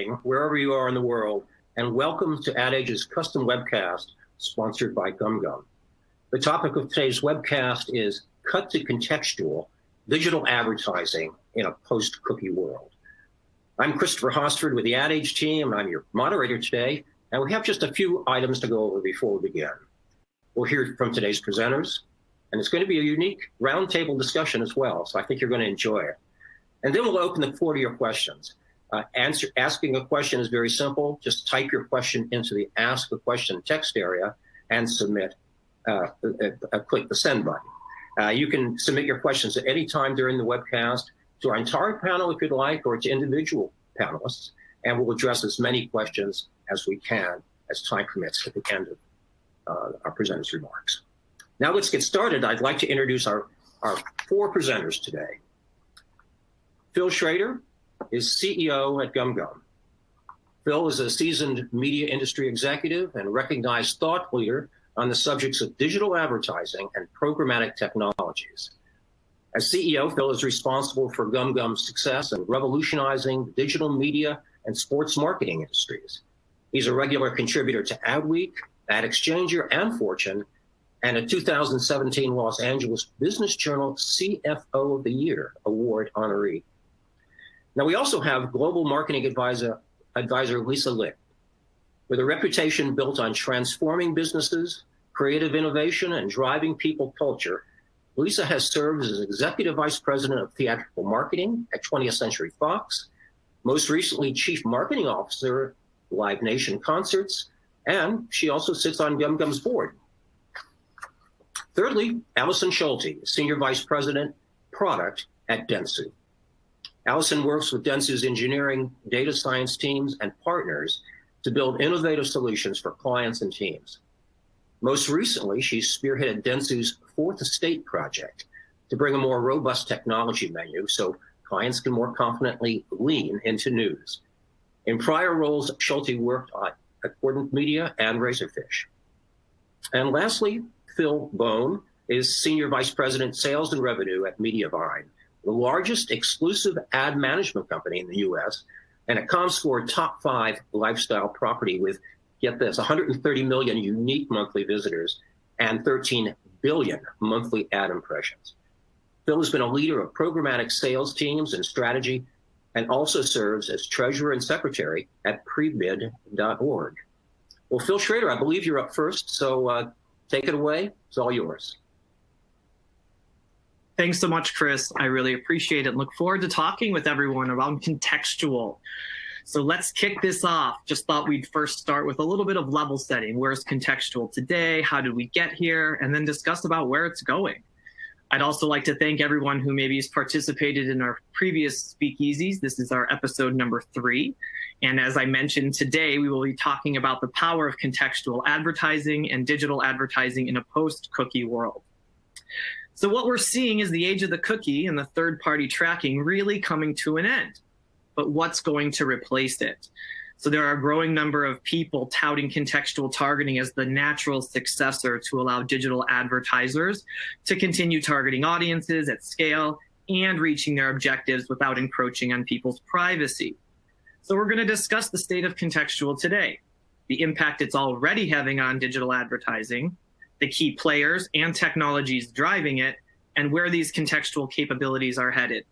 wherever you are in the world, and welcome to Ad Age's custom webcast sponsored by GumGum. The topic of today's webcast is Cut to Contextual, Digital Advertising in a Post-Cookie World. I'm Christopher Hosford with the Ad Age team, and I'm your moderator today, and we have just a few items to go over before we begin. We'll hear from today's presenters, and it's going to be a unique roundtable discussion as well, so I think you're going to enjoy it. And then we'll open the floor to your questions. Asking a question is very simple. Just type your question into the Ask a Question text area and submit. Click the send button. You can submit your questions at any time during the webcast to our entire panel if you'd like, or to individual panelists, and we'll address as many questions as we can as time permits at the end of our presenters' remarks. Now let's get started. I'd like to introduce our four presenters today. Phil Schraeder is CEO at GumGum. Phil is a seasoned media industry executive and recognized thought leader on the subjects of digital advertising and programmatic technologies. As CEO, Phil is responsible for GumGum's success in revolutionizing the digital media and sports marketing industries. He's a regular contributor to Adweek, AdExchanger, and Fortune, and a 2017 Los Angeles Business Journal CFO of the Year award honoree. Now, we also have global marketing advisor Lisa Licht. With a reputation built on transforming businesses, creative innovation, and driving people culture, Lisa has served as Executive Vice President of Theatrical Marketing at 20th Century Fox, most recently Chief Marketing Officer, Live Nation Concerts, and she also sits on GumGum's board. Thirdly, Allison Schulte, Senior Vice President, Product at Dentsu. Allison works with Dentsu's engineering, data science teams, and partners to build innovative solutions for clients and teams. Most recently, she spearheaded Dentsu's Fourth Estate project to bring a more robust technology menu so clients can more confidently lean into news. In prior roles, Schulte worked at Cordant Media and Razorfish. And lastly, Phil Bohn is Senior Vice President, Sales and Revenue at Mediavine, the largest exclusive ad management company in the U.S., and a ComScore top 5 lifestyle property with, get this, 130 million unique monthly visitors and 13 billion monthly ad impressions. Phil has been a leader of programmatic sales teams and strategy, and also serves as treasurer and secretary at prebid.org. Well, Phil Schraeder, I believe you're up first, so take it away. It's all yours. Thanks so much, Chris. I really appreciate it. Look forward to talking with everyone around Contextual. So let's kick this off. Just thought we'd first start with a little bit of level setting. Where's Contextual today? How did we get here? And then discuss about where it's going. I'd also like to thank everyone who maybe has participated in our previous speakeasies. This is our episode number 3. And as I mentioned today, we will be talking about the power of contextual advertising and digital advertising in a post-cookie world. So what we're seeing is the age of the cookie and the third-party tracking really coming to an end. But what's going to replace it? So there are a growing number of people touting contextual targeting as the natural successor to allow digital advertisers to continue targeting audiences at scale and reaching their objectives without encroaching on people's privacy. So we're going to discuss the state of contextual today, the impact it's already having on digital advertising, the key players and technologies driving it, and where these contextual capabilities are headed.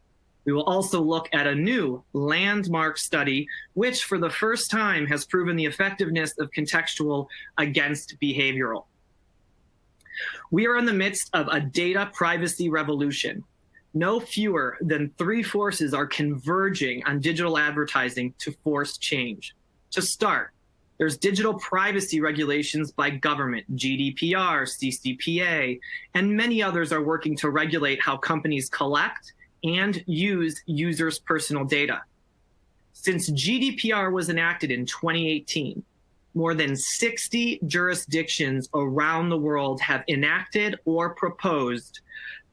We will also look at a new landmark study, which for the first time has proven the effectiveness of contextual against behavioral. We are in the midst of a data privacy revolution. No fewer than 3 forces are converging on digital advertising to force change. To start, there's digital privacy regulations by government, GDPR, CCPA, and many others are working to regulate how companies collect and use users' personal data. Since GDPR was enacted in 2018, more than 60 jurisdictions around the world have enacted or proposed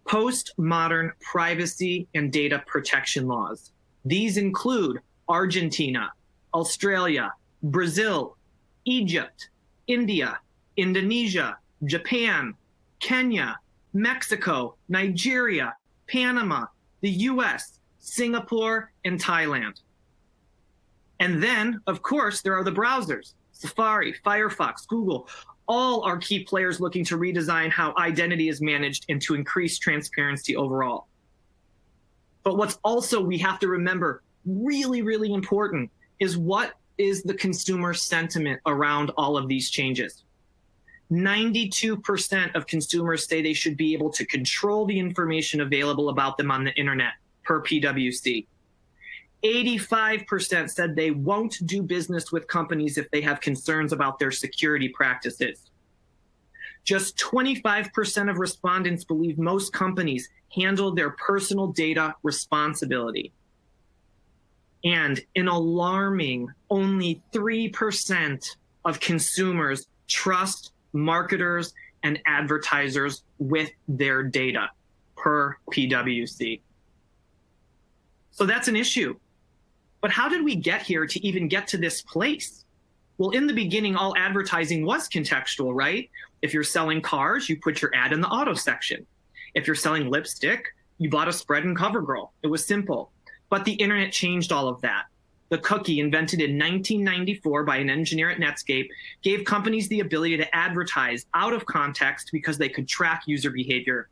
postmodern privacy and data protection laws. These include Argentina, Australia, Brazil, Egypt, India, Indonesia, Japan, Kenya, Mexico, Nigeria, Panama, the US, Singapore, and Thailand. And then, of course, there are the browsers, Safari, Firefox, Google. All are key players looking to redesign how identity is managed and to increase transparency overall. But what's also we have to remember really, really important is what is the consumer sentiment around all of these changes. 92% of consumers say they should be able to control the information available about them on the internet, per PwC. 85% said they won't do business with companies if they have concerns about their security practices. Just 25% of respondents believe most companies handle their personal data responsibly. And an alarming, only 3% of consumers trust marketers and advertisers with their data, per PwC. So that's an issue. But how did we get here to even get to this place? Well, in the beginning, all advertising was contextual, right? If you're selling cars, you put your ad in the auto section. If you're selling lipstick, you bought a spread in CoverGirl. It was simple. But the internet changed all of that. The cookie, invented in 1994 by an engineer at Netscape, gave companies the ability to advertise out of context because they could track user behavior.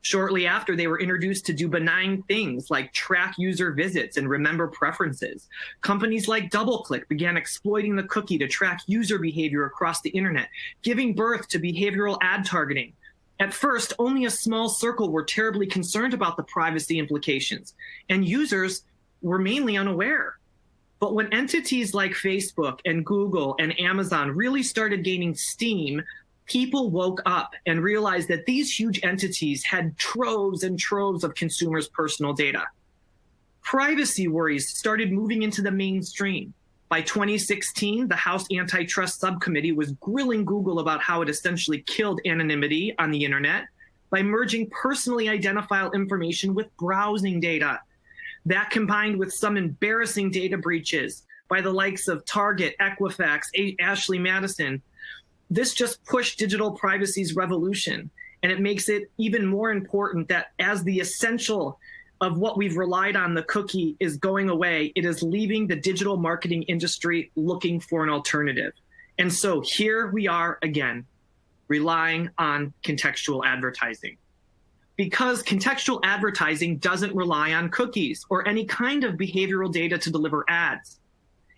Shortly after, they were introduced to do benign things like track user visits and remember preferences. Companies like DoubleClick began exploiting the cookie to track user behavior across the internet, giving birth to behavioral ad targeting. At first, only a small circle were terribly concerned about the privacy implications, and users were mainly unaware. But when entities like Facebook and Google and Amazon really started gaining steam, people woke up and realized that these huge entities had troves and troves of consumers' personal data. Privacy worries started moving into the mainstream. By 2016, the House Antitrust Subcommittee was grilling Google about how it essentially killed anonymity on the internet by merging personally identifiable information with browsing data. That combined with some embarrassing data breaches by the likes of Target, Equifax, Ashley Madison, this just pushed digital privacy's revolution. And it makes it even more important that as the essential of what we've relied on, the cookie, is going away, it is leaving the digital marketing industry looking for an alternative. And so here we are again, relying on contextual advertising. Because contextual advertising doesn't rely on cookies or any kind of behavioral data to deliver ads.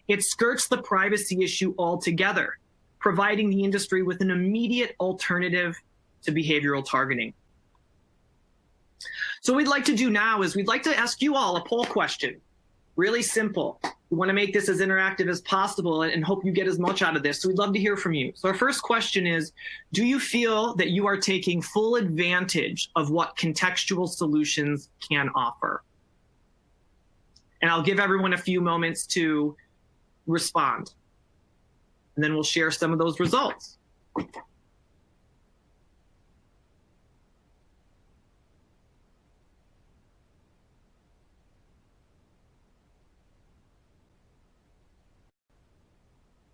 It skirts the privacy issue altogether, providing the industry with an immediate alternative to behavioral targeting. So what we'd like to do now is we'd like to ask you all a poll question. Really simple. We want to make this as interactive as possible and hope you get as much out of this. So we'd love to hear from you. So our first question is, do you feel that you are taking full advantage of what contextual solutions can offer? And I'll give everyone a few moments to respond. And then we'll share some of those results.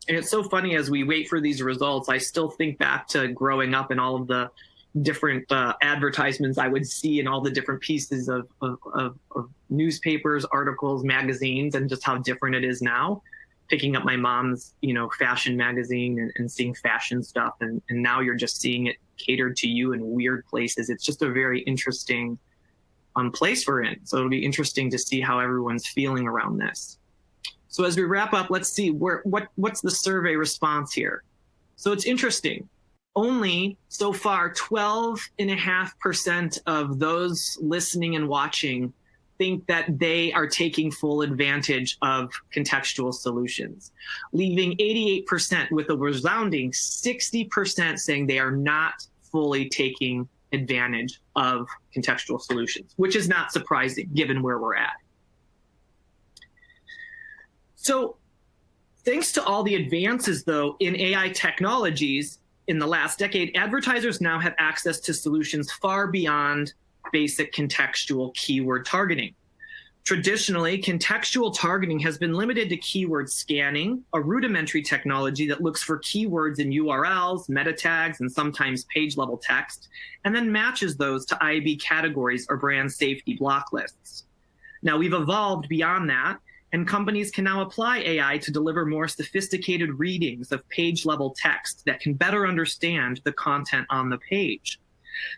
And it's so funny as we wait for these results, I still think back to growing up and all of the different advertisements I would see in all the different pieces of newspapers, articles, magazines, and just how different it is now. Picking up my mom's, fashion magazine and seeing fashion stuff. And now you're just seeing it catered to you in weird places. It's just a very interesting place we're in. So it'll be interesting to see how everyone's feeling around this. So as we wrap up, let's see what's the survey response here. So it's interesting. Only so far 12.5% of those listening and watching think that they are taking full advantage of contextual solutions, leaving 88% with a resounding 60% saying they are not fully taking advantage of contextual solutions, which is not surprising given where we're at. So thanks to all the advances, though, in AI technologies in the last decade, advertisers now have access to solutions far beyond basic contextual keyword targeting. Traditionally, contextual targeting has been limited to keyword scanning, a rudimentary technology that looks for keywords in URLs, meta tags, and sometimes page-level text, and then matches those to IAB categories or brand safety block lists. Now, we've evolved beyond that, and companies can now apply AI to deliver more sophisticated readings of page-level text that can better understand the content on the page.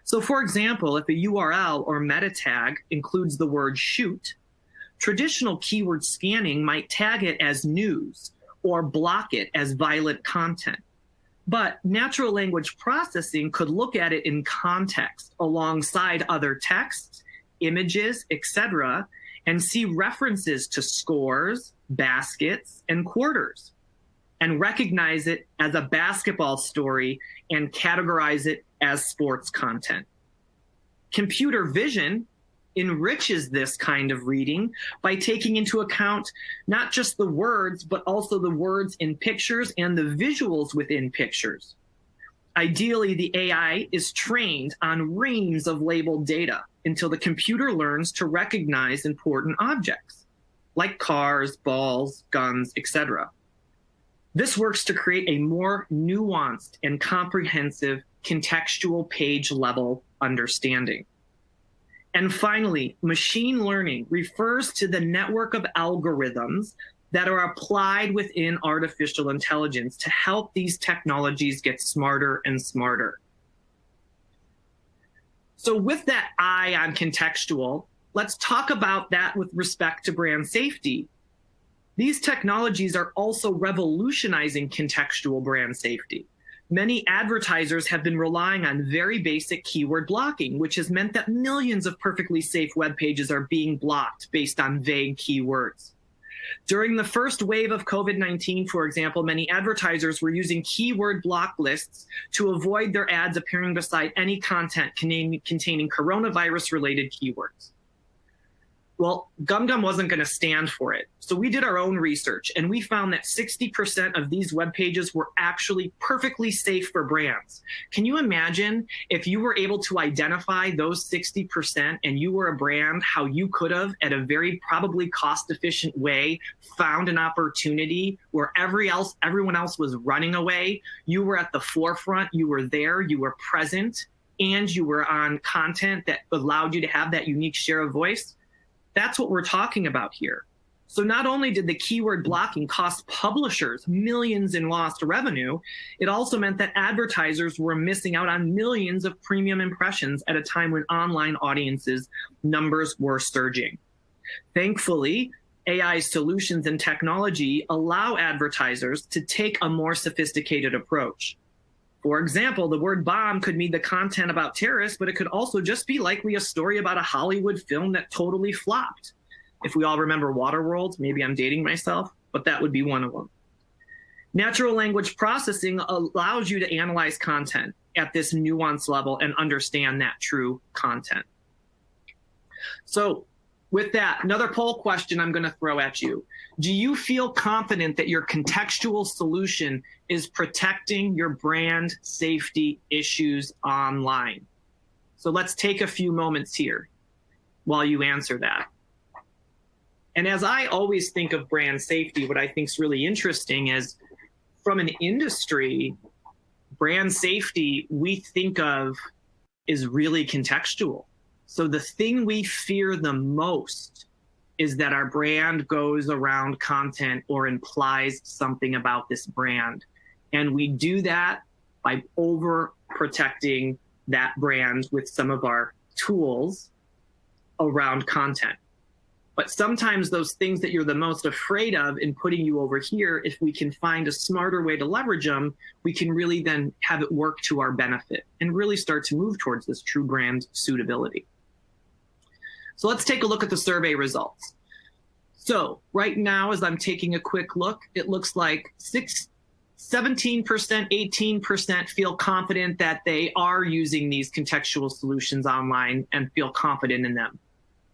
So for example, if a URL or meta tag includes the word shoot, traditional keyword scanning might tag it as news or block it as violent content. But natural language processing could look at it in context alongside other texts, images, etc., and see references to scores, baskets, and quarters, and recognize it as a basketball story and categorize it as sports content. Computer vision enriches this kind of reading by taking into account not just the words, but also the words in pictures and the visuals within pictures. Ideally, the AI is trained on reams of labeled data until the computer learns to recognize important objects, like cars, balls, guns, etc. This works to create a more nuanced and comprehensive contextual page-level understanding. And finally, machine learning refers to the network of algorithms that are applied within artificial intelligence to help these technologies get smarter and smarter. So with that eye on contextual, let's talk about that with respect to brand safety. These technologies are also revolutionizing contextual brand safety. Many advertisers have been relying on very basic keyword blocking, which has meant that millions of perfectly safe web pages are being blocked based on vague keywords. During the first wave of COVID-19, for example, many advertisers were using keyword block lists to avoid their ads appearing beside any content containing coronavirus-related keywords. Well, GumGum wasn't going to stand for it. So we did our own research, and we found that 60% of these web pages were actually perfectly safe for brands. Can you imagine if you were able to identify those 60% and you were a brand, how you could have, at a very probably cost-efficient way, found an opportunity where everyone else was running away? You were at the forefront, you were there, you were present, and you were on content that allowed you to have that unique share of voice? That's what we're talking about here. So not only did the keyword blocking cost publishers millions in lost revenue, it also meant that advertisers were missing out on millions of premium impressions at a time when online audiences numbers were surging. Thankfully, AI solutions and technology allow advertisers to take a more sophisticated approach. For example, the word bomb could mean the content about terrorists, but it could also just be likely a story about a Hollywood film that totally flopped. If we all remember Waterworld, maybe I'm dating myself, but that would be one of them. Natural language processing allows you to analyze content at this nuance level and understand that true content. So with that, another poll question I'm going to throw at you. Do you feel confident that your contextual solution is protecting your brand safety issues online? So let's take a few moments here while you answer that. And as I always think of brand safety, what I think is really interesting is from an industry, brand safety we think of is really contextual. So the thing we fear the most is that our brand goes around content or implies something about this brand. And we do that by over protecting that brand with some of our tools around content. But sometimes those things that you're the most afraid of in putting you over here, if we can find a smarter way to leverage them, we can really then have it work to our benefit and really start to move towards this true brand suitability. So let's take a look at the survey results. So right now, as I'm taking a quick look, it looks like 17%, 18% feel confident that they are using these contextual solutions online and feel confident in them.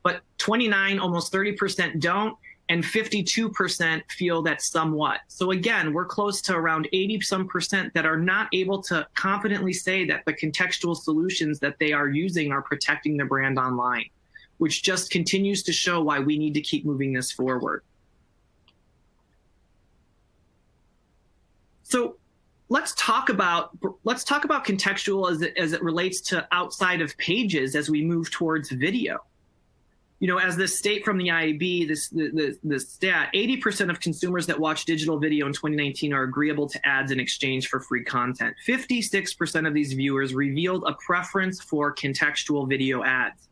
But 29, almost 30% don't, and 52% feel that somewhat. So again, we're close to around 80% that are not able to confidently say that the contextual solutions that they are using are protecting their brand online, which just continues to show why we need to keep moving this forward. So let's talk about contextual as it relates to outside of pages as we move towards video. as this state from the IAB, this stat, 80% of consumers that watch digital video in 2019 are agreeable to ads in exchange for free content. 56% of these viewers revealed a preference for contextual video ads.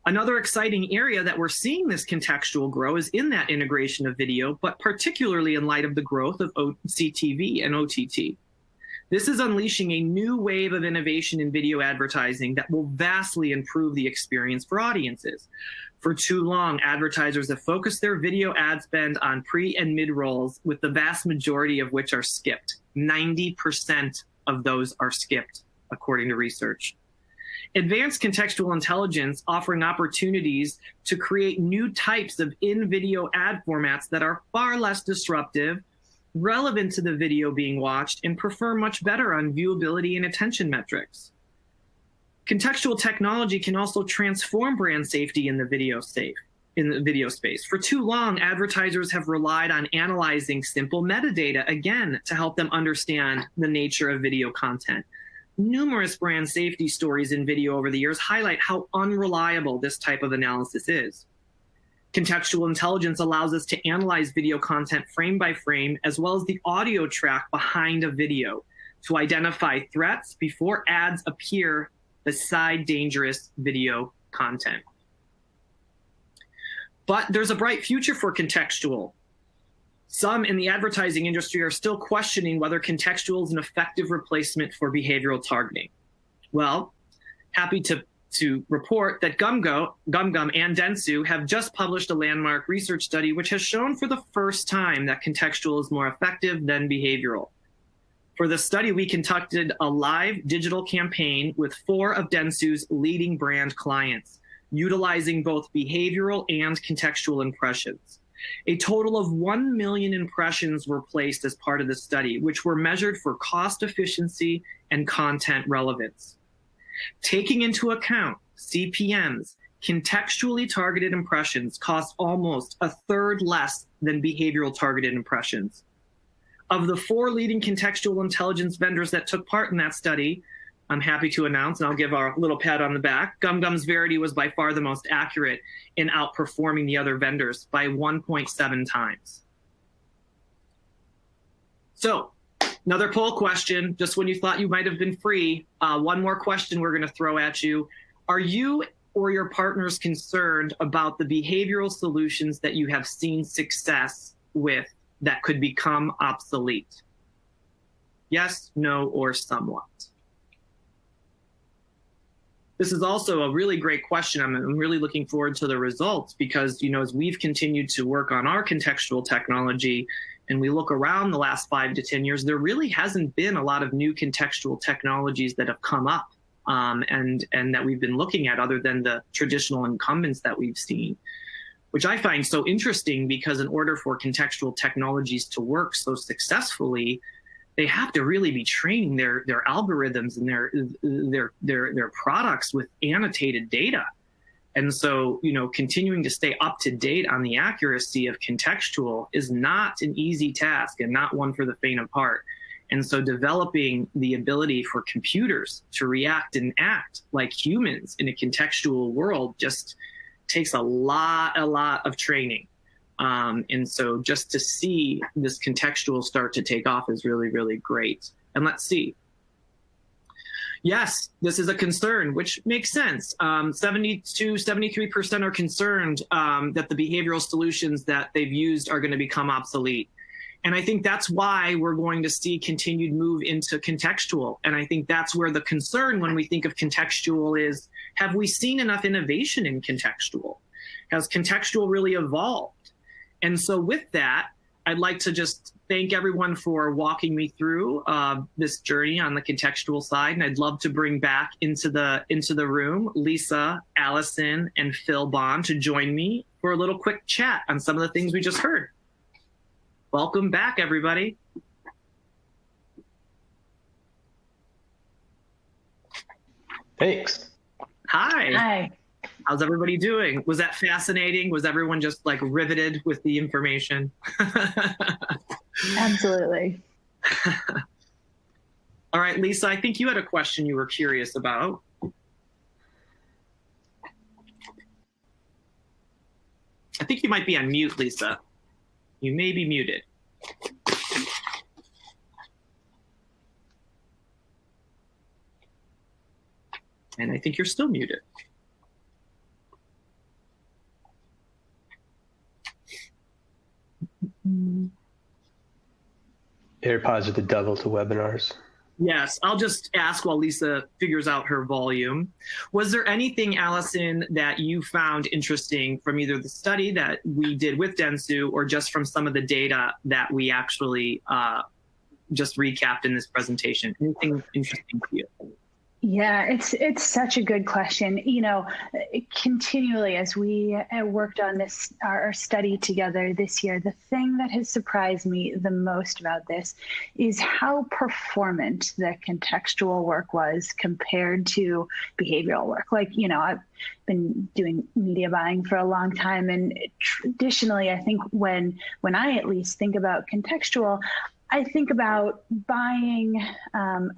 Another exciting area that we're seeing this contextual grow is in that integration of video, but particularly in light of the growth of CTV and OTT. This is unleashing a new wave of innovation in video advertising that will vastly improve the experience for audiences. For too long, advertisers have focused their video ad spend on pre and mid rolls, with the vast majority of which are skipped. 90% of those are skipped, according to research. Advanced contextual intelligence offering opportunities to create new types of in-video ad formats that are far less disruptive, relevant to the video being watched, and perform much better on viewability and attention metrics. Contextual technology can also transform brand safety in the video space. For too long, advertisers have relied on analyzing simple metadata, again, to help them understand the nature of video content. Numerous brand safety stories in video over the years highlight how unreliable this type of analysis is. Contextual intelligence allows us to analyze video content frame by frame, as well as the audio track behind a video, to identify threats before ads appear beside dangerous video content. But there's a bright future for contextual. Some in the advertising industry are still questioning whether contextual is an effective replacement for behavioral targeting. Well, happy to report that GumGum and Dentsu have just published a landmark research study which has shown for the first time that contextual is more effective than behavioral. For the study, we conducted a live digital campaign with 4 of Dentsu's leading brand clients, utilizing both behavioral and contextual impressions. A total of 1 million impressions were placed as part of the study, which were measured for cost efficiency and content relevance. Taking into account CPMs, contextually targeted impressions cost almost a third less than behavioral targeted impressions. Of the 4 leading contextual intelligence vendors that took part in that study, I'm happy to announce, and I'll give our little pat on the back, GumGum's Verity was by far the most accurate in outperforming the other vendors by 1.7 times. So, another poll question, just when you thought you might have been free, one more question we're going to throw at you. Are you or your partners concerned about the behavioral solutions that you have seen success with that could become obsolete? Yes, no, or somewhat. This is also a really great question. I'm really looking forward to the results because, as we've continued to work on our contextual technology and we look around the last 5 to 10 years, there really hasn't been a lot of new contextual technologies that have come up and that we've been looking at other than the traditional incumbents that we've seen, which I find so interesting because in order for contextual technologies to work so successfully, they have to really be training their algorithms and their products with annotated data. And so, continuing to stay up to date on the accuracy of contextual is not an easy task and not one for the faint of heart. And so developing the ability for computers to react and act like humans in a contextual world just takes a lot of training. And so just to see this contextual start to take off is really, really great. And let's see. Yes, this is a concern, which makes sense. 73% are concerned that the behavioral solutions that they've used are going to become obsolete. And I think that's why we're going to see continued move into contextual. And I think that's where the concern when we think of contextual is, have we seen enough innovation in contextual? Has contextual really evolved? And so with that, I'd like to just thank everyone for walking me through this journey on the contextual side. And I'd love to bring back into the room Lisa, Allison, and Phil Bohn to join me for a little quick chat on some of the things we just heard. Welcome back, everybody. Thanks. Hi. Hi. How's everybody doing? Was that fascinating? Was everyone just like riveted with the information? Absolutely. All right, Lisa, I think you had a question you were curious about. I think you might be on mute, Lisa. You may be muted. And I think you're still muted. AirPods are the devil to webinars. Yes, I'll just ask while Lisa figures out her volume. Was there anything, Allison, that you found interesting from either the study that we did with Dentsu or just from some of the data that we actually just recapped in this presentation? Anything interesting to you? Yeah, it's such a good question. You know, continually as we worked on this, our study together this year, the thing that has surprised me the most about this is how performant the contextual work was compared to behavioral work. Like, you know, I've been doing media buying for a long time, and traditionally, I think when I at least think about contextual, I think about buying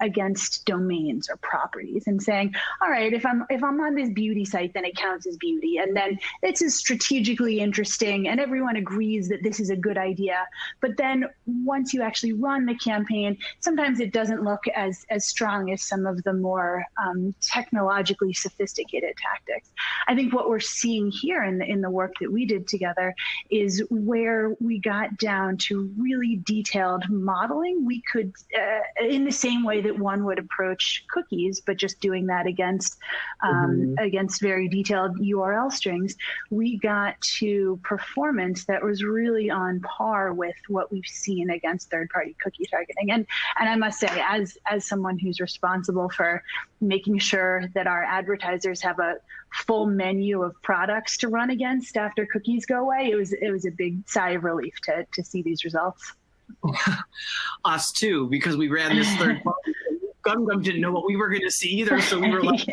against domains or properties and saying, all right, if I'm on this beauty site, then it counts as beauty. And then this is strategically interesting and everyone agrees that this is a good idea. But then once you actually run the campaign, sometimes it doesn't look as strong as some of the more technologically sophisticated tactics. I think what we're seeing here in the work that we did together is where we got down to really detailed modeling. We could, in the same way that one would approach cookies, but just doing that against very detailed URL strings, we got to performance that was really on par with what we've seen against third-party cookie targeting. And I must say, as someone who's responsible for making sure that our advertisers have a full menu of products to run against after cookies go away, it was a big sigh of relief to see these results. Us too, because we ran this third party. GumGum didn't know what we were going to see either, so we were like,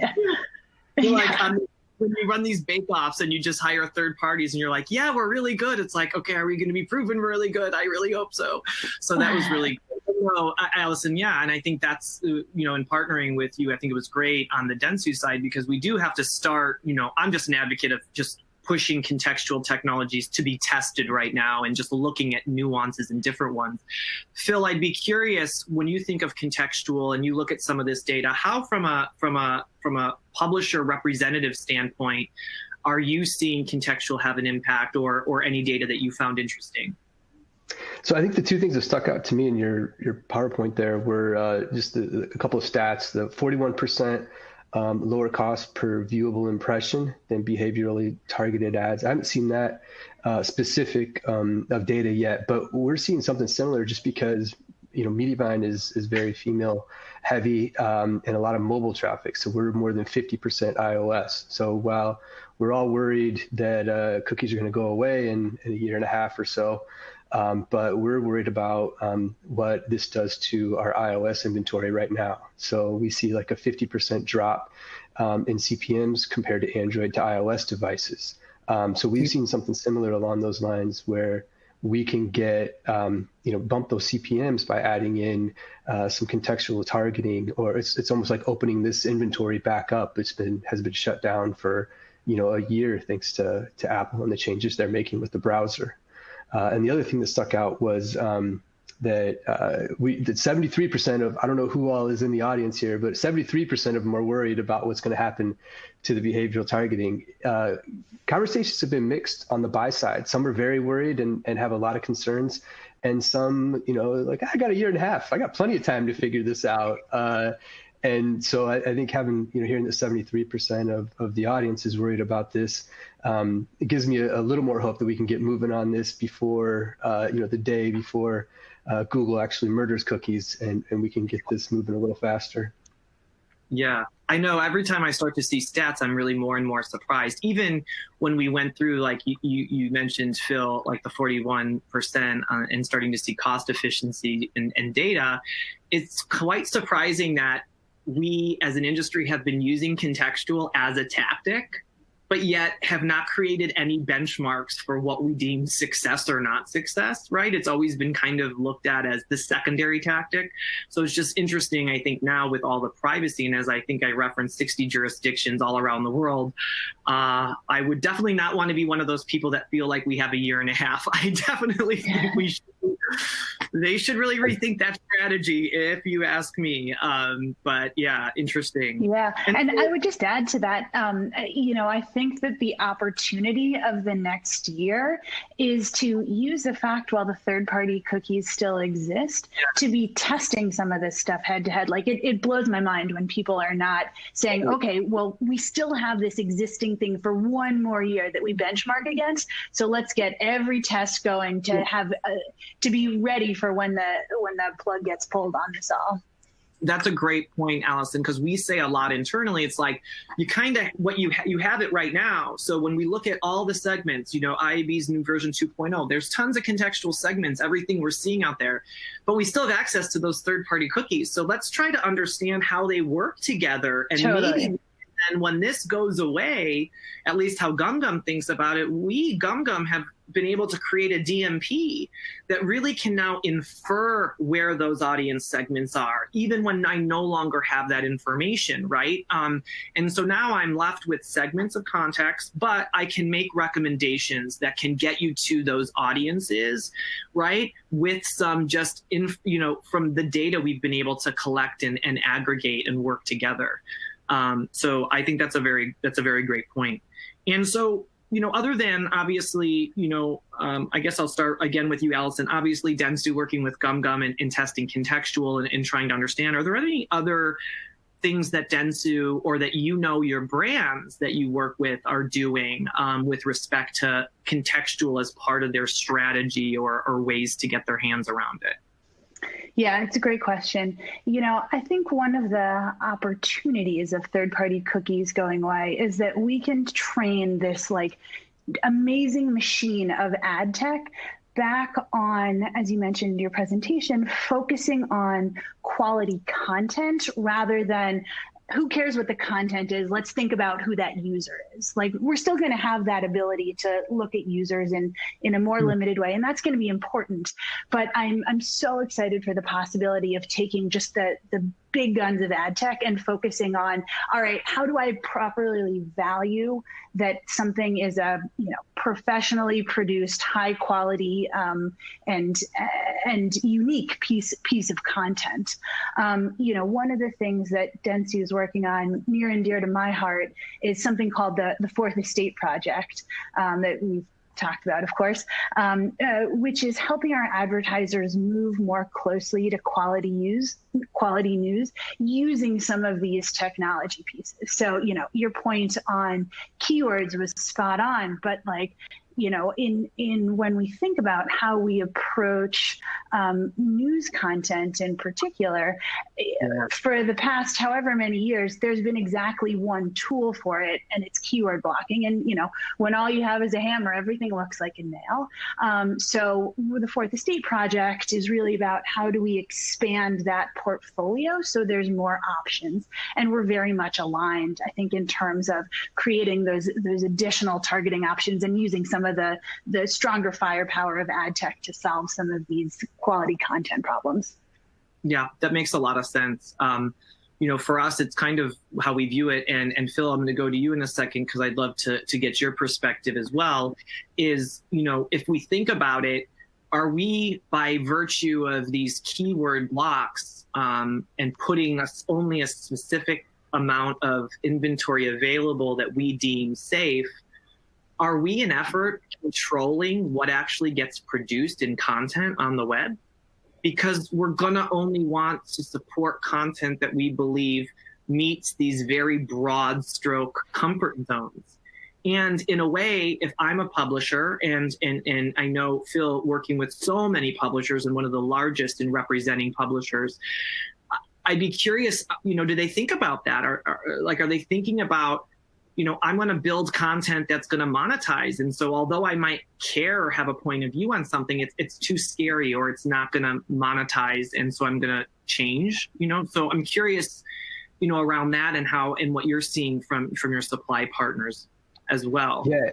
when you run these bake-offs and you just hire third parties and you're like, yeah, we're really good. It's like, okay, are we going to be proven really good? I really hope so. So that was really good. No, Allison, yeah, and I think that's, you know, in partnering with you, I think it was great on the Dentsu side because we do have to start, you know, I'm just an advocate of just pushing contextual technologies to be tested right now and just looking at nuances and different ones. Phil, I'd be curious when you think of contextual and you look at some of this data, how from a publisher representative standpoint, are you seeing contextual have an impact or any data that you found interesting? So I think the two things that stuck out to me in your PowerPoint there were just a couple of stats. The 41% lower cost per viewable impression than behaviorally targeted ads. I haven't seen that specific of data yet, but we're seeing something similar just because, you know, Mediavine is very female heavy and a lot of mobile traffic. So we're more than 50% iOS. So while we're all worried that cookies are going to go away in a year and a half or so, but we're worried about what this does to our iOS inventory right now. So we see like a 50% drop in CPMs compared to Android to iOS devices. So we've seen something similar along those lines where we can get, bump those CPMs by adding in some contextual targeting, or it's almost like opening this inventory back up. Has been shut down for, a year thanks to Apple and the changes they're making with the browser. And the other thing that stuck out was that 73% of, I don't know who all is in the audience here, but 73% of them are worried about what's going to happen to the behavioral targeting. Conversations have been mixed on the buy side. Some are very worried and have a lot of concerns. And some, like, I got a year and a half. I got plenty of time to figure this out. And so I think having, hearing that 73% of the audience is worried about this, it gives me a little more hope that we can get moving on this before, the day before Google actually murders cookies, and we can get this moving a little faster. Yeah, I know every time I start to see stats, I'm really more and more surprised. Even when we went through, like you mentioned, Phil, like the 41% and starting to see cost efficiency and data, it's quite surprising that we as an industry have been using contextual as a tactic but yet have not created any benchmarks for what we deem success or not success, right? It's always been kind of looked at as the secondary tactic. So it's just interesting, I think, now with all the privacy, and as I think I referenced 60 jurisdictions all around the world, I would definitely not want to be one of those people that feel like we have a year and a half. I definitely think they should really rethink that strategy, if you ask me. But yeah, interesting. Yeah, and I would just add to that, I think that the opportunity of the next year is to use the fact while the third-party cookies still exist to be testing some of this stuff head-to-head. Like it blows my mind when people are not saying, okay, well, we still have this existing thing for one more year that we benchmark against, so let's get every test going to have to be ready for when the plug gets pulled on this all. That's a great point, Allison, because we say a lot internally. It's like you kind of you have it right now. So when we look at all the segments, IAB's new version 2.0, there's tons of contextual segments, everything we're seeing out there, but we still have access to those third-party cookies. So let's try to understand how they work together, and maybe. And when this goes away, at least how GumGum thinks about it, we, GumGum, have been able to create a DMP that really can now infer where those audience segments are, even when I no longer have that information, right? And so now I'm left with segments of context, but I can make recommendations that can get you to those audiences, right? With some just, from the data we've been able to collect and aggregate and work together. So I think that's a very great point. And so, other than obviously, I guess I'll start again with you, Allison. Obviously, Dentsu working with GumGum and testing contextual and trying to understand. Are there any other things that Dentsu or that your brands that you work with are doing with respect to contextual as part of their strategy or ways to get their hands around it? Yeah, it's a great question. I think one of the opportunities of third-party cookies going away is that we can train this amazing machine of ad tech back on, as you mentioned in your presentation, focusing on quality content rather than who cares what the content is? Let's think about who that user is. We're still going to have that ability to look at users in a more limited way, and that's going to be important. But I'm so excited for the possibility of taking just the big guns of ad tech and focusing on, all right, how do I properly value that something is a professionally produced, high quality and unique piece of content. One of the things that Dentsu is working on, near and dear to my heart, is something called the Fourth Estate Project that we've talked about, of course, which is helping our advertisers move more closely to quality news using some of these technology pieces. So, your point on keywords was spot on, but in when we think about how we approach news content in particular, for the past however many years, there's been exactly one tool for it, and it's keyword blocking. And when all you have is a hammer, everything looks like a nail. So the Fourth Estate Project is really about how do we expand that portfolio so there's more options, and we're very much aligned, I think, in terms of creating those additional targeting options and using some of the stronger firepower of ad tech to solve some of these quality content problems. Yeah, that makes a lot of sense. For us, it's kind of how we view it. And Phil, I'm going to go to you in a second because I'd love to get your perspective as well. Is, if we think about it, are we, by virtue of these keyword blocks and putting only a specific amount of inventory available that we deem safe, are we in effort controlling what actually gets produced in content on the web? Because we're gonna only want to support content that we believe meets these very broad stroke comfort zones. And in a way, if I'm a publisher, and I know Phil working with so many publishers and one of the largest in representing publishers, I'd be curious, do they think about that? Are they thinking about, I'm going to build content that's going to monetize. And so although I might care or have a point of view on something, it's too scary or it's not going to monetize. And so I'm going to change, so I'm curious, around that and how, and what you're seeing from your supply partners. as well. Yeah,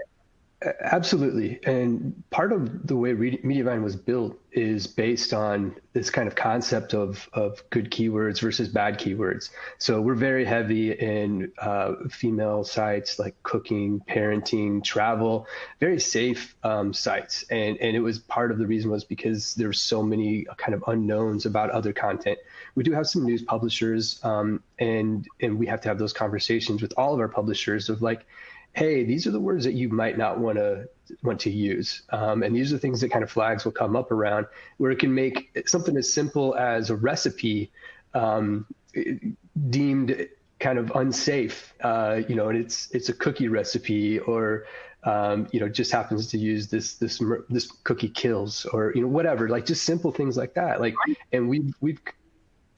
absolutely. And part of the way Mediavine was built is based on this kind of concept of good keywords versus bad keywords. So we're very heavy in female sites like cooking, parenting, travel, very safe sites. And it was part of the reason was because there's so many kind of unknowns about other content. We do have some news publishers, and we have to have those conversations with all of our publishers of like, hey, these are the words that you might not want to use. And these are things that kind of flags will come up around where it can make something as simple as a recipe deemed kind of unsafe, and it's a cookie recipe or, just happens to use this cookie kills or, whatever, like just simple things like that. Like, and we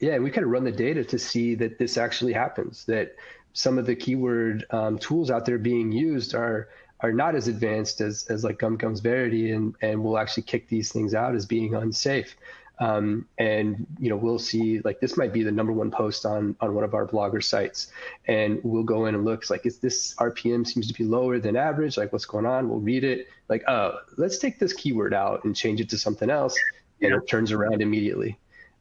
kind of run the data to see that this actually happens, that some of the keyword tools out there being used are not as advanced as like GumGum's Verity, and we'll actually kick these things out as being unsafe. And we'll see like this might be the #1 post on one of our blogger sites, and we'll go in and look like, is this RPM seems to be lower than average? Like what's going on? We'll read it like, oh, let's take this keyword out and change it to something else, and it turns around immediately.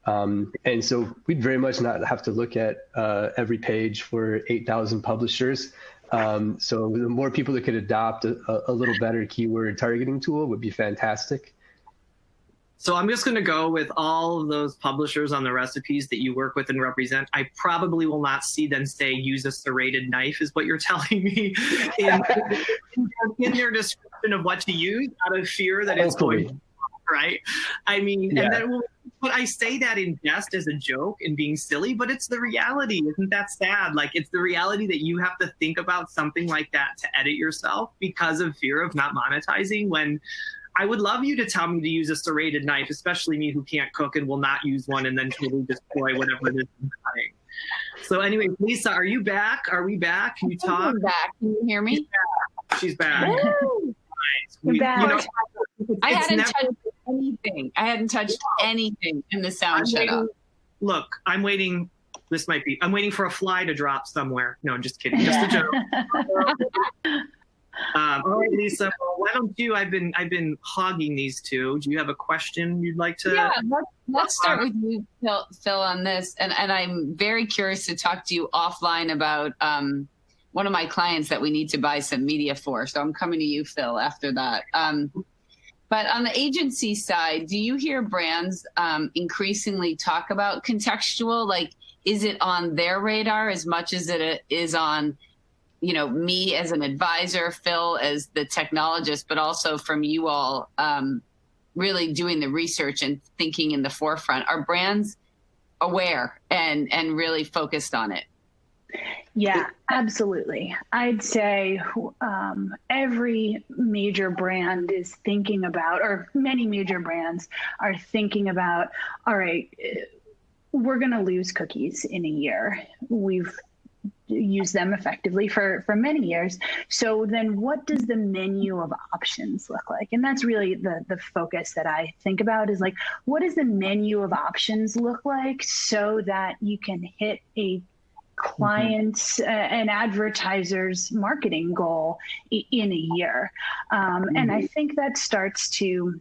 And so we'd very much not have to look at every page for 8,000 publishers. So the more people that could adopt a little better keyword targeting tool would be fantastic. So I'm just going to go with all of those publishers on the recipes that you work with and represent. I probably will not see them say use a serrated knife is what you're telling me in their description of what to use out of fear that it's going right. I mean, and then but I say that in jest as a joke and being silly, but it's the reality. Isn't that sad? Like it's the reality that you have to think about something like that to edit yourself because of fear of not monetizing, when I would love you to tell me to use a serrated knife, especially me who can't cook and will not use one and then totally destroy whatever it is I'm cutting. So anyway, Lisa, are you back? Are we back? Can you talk? I'm back. Can you hear me? She's back. Woo! We're back. I hadn't touched anything. I hadn't touched anything in the sound shut off. Look, I'm waiting. I'm waiting for a fly to drop somewhere. No, I'm just kidding. Just a joke. All right, Lisa. Well, why don't you? I've been hogging these two. Do you have a question you'd like to? Yeah, let's start with you, Phil, on this. And I'm very curious to talk to you offline about one of my clients that we need to buy some media for. So I'm coming to you, Phil, after that. But on the agency side, do you hear brands increasingly talk about contextual? Like, is it on their radar as much as it is on, me as an advisor, Phil as the technologist, but also from you all really doing the research and thinking in the forefront? Are brands aware and really focused on it? Yeah, absolutely. I'd say every major brand is thinking about, or many major brands are thinking about, all right, we're going to lose cookies in a year. We've used them effectively for many years. So then what does the menu of options look like? And that's really the focus that I think about is like, what does the menu of options look like so that you can hit a clients and advertisers marketing goal in a year. And I think that starts to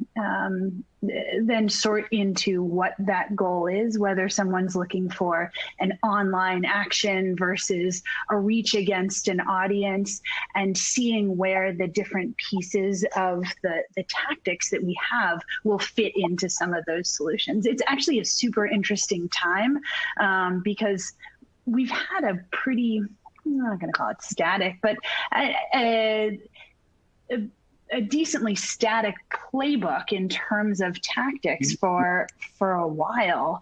then sort into what that goal is, whether someone's looking for an online action versus a reach against an audience, and seeing where the different pieces of the tactics that we have will fit into some of those solutions. It's actually a super interesting time because we've had a pretty, I'm not going to call it static, but a decently static playbook in terms of tactics for a while.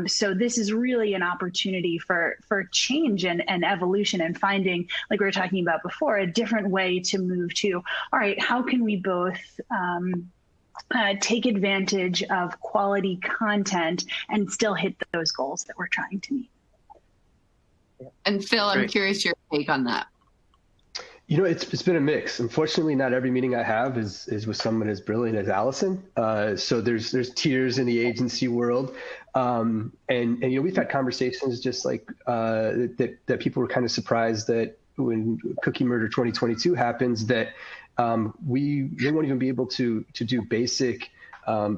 So this is really an opportunity for change and evolution, and finding, like we were talking about before, a different way to move to, all right, how can we both take advantage of quality content and still hit those goals that we're trying to meet? And Phil, I'm curious your take on that. It's been a mix. Unfortunately, not every meeting I have is with someone as brilliant as Allison. So there's tiers in the agency world, and we've had conversations just like that people were kind of surprised that when Cookie Murder 2022 happens, that they won't even be able to do basic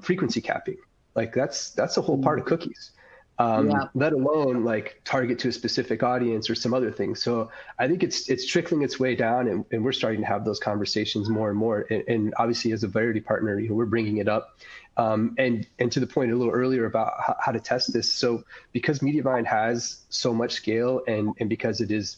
frequency capping. Like that's a whole part of cookies. Let alone like target to a specific audience or some other things. So I think it's trickling its way down, and we're starting to have those conversations more and more. And obviously, as a Verity partner, we're bringing it up. And to the point a little earlier about how to test this. So because Mediavine has so much scale, and because it is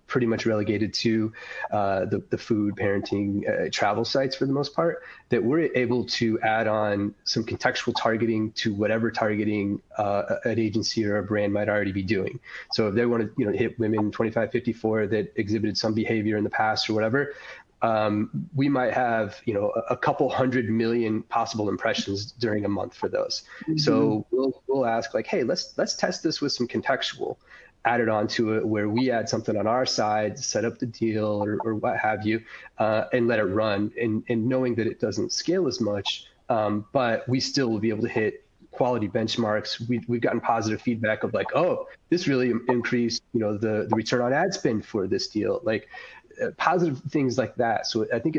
pretty much relegated to the food, parenting, travel sites for the most part, that we're able to add on some contextual targeting to whatever targeting an agency or a brand might already be doing. So if they want to hit women 25-54 that exhibited some behavior in the past or whatever, we might have a couple 100 million possible impressions during a month for those. So we'll ask like, hey, let's test this with some contextual added onto it, where we add something on our side, set up the deal or what have you, and let it run, and knowing that it doesn't scale as much, but we still will be able to hit quality benchmarks. We've gotten positive feedback of like, oh, this really increased the return on ad spend for this deal, like positive things like that. So I think